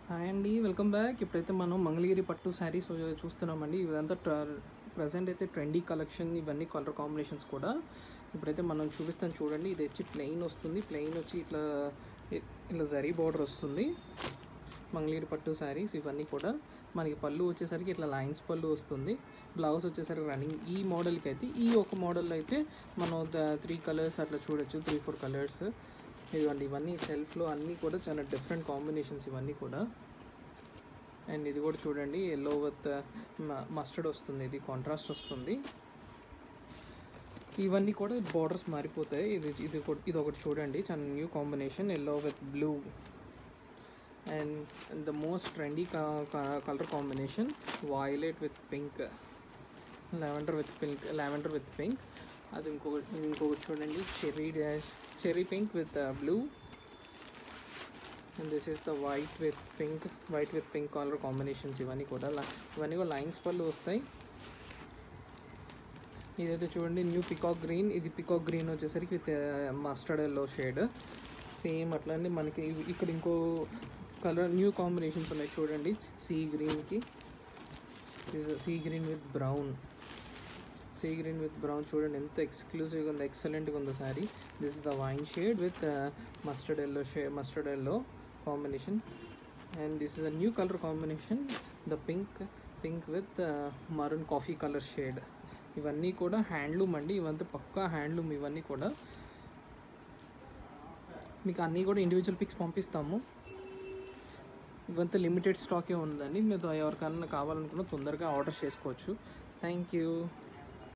Hi అండి, welcome back. ఇప్పుడైతే మనం మంగళగిరి పట్టు శారీస్ చూస్తున్నామండి. ఇదంతా ప్రజెంట్ అయితే ట్రెండీ కలెక్షన్, ఇవన్నీ కలర్ కాంబినేషన్స్ కూడా ఇప్పుడైతే మనం చూపిస్తాను చూడండి. ఇది వచ్చి ప్లెయిన్ వస్తుంది, ప్లెయిన్ వచ్చి ఇట్లా ఇట్లా జరీ బార్డర్ వస్తుంది. మంగళగిరి పట్టు శారీస్ ఇవన్నీ కూడా మనకి పళ్ళు వచ్చేసరికి ఇట్లా లైన్స్ పళ్ళు వస్తుంది. బ్లౌజ్ వచ్చేసరికి రన్నింగ్ ఈ మోడల్కి అయితే ఈ ఒక మోడల్ అయితే మనం 3 కలర్స్ అట్లా చూడొచ్చు, 3-4 కలర్స్. ఇదిగోండి, ఇవన్నీ సెల్ఫ్లో అన్నీ కూడా చాలా డిఫరెంట్ కాంబినేషన్స్ ఇవన్నీ కూడా. అండ్ ఇది కూడా చూడండి, ఎల్లో విత్ మస్టర్డ్ వస్తుంది, ఇది కాంట్రాస్ట్ వస్తుంది. ఇవన్నీ కూడా బార్డర్స్ మారిపోతాయి. ఇది ఒకటి చూడండి, చాలా new combination, yellow with blue. And the most trendy colour combination violet with pink, lavender with pink. అది ఇంకొకటి చూడండి, cherry pink with blue. And this is the white with pink colour combinations. ఇవన్నీ కూడా లైన్స్ పళ్ళు వస్తాయి. ఇదైతే చూడండి new peacock green. ఇది పికాక్ గ్రీన్ వచ్చేసరికి with mustard yellow shade. Same అట్లనే మనకి ఇక్కడ ఇంకో కలర్ న్యూ కాంబినేషన్స్ ఉన్నాయి చూడండి. సీ గ్రీన్కి సీ గ్రీన్ విత్ బ్రౌన్ చూడండి ఎంత ఎక్స్క్లూజివ్గా ఉంది, ఎక్సలెంట్గా ఉంది sorry. This is the wine shade with mustard yellow combination. And this is a new colour combination, the pink with maroon coffee colour shade. ఇవన్నీ కూడా హ్యాండ్లూమ్ అండి, ఇవంతా పక్కా హ్యాండ్లూమ్. ఇవన్నీ కూడా మీకు అన్నీ కూడా ఇండివిజువల్ పిక్స్ పంపిస్తాము. ఇవంతా లిమిటెడ్ స్టాకే ఉందండి, మీరు ఎవరికైనా కావాలనుకున్న తొందరగా ఆర్డర్ చేసుకోవచ్చు. Thank you.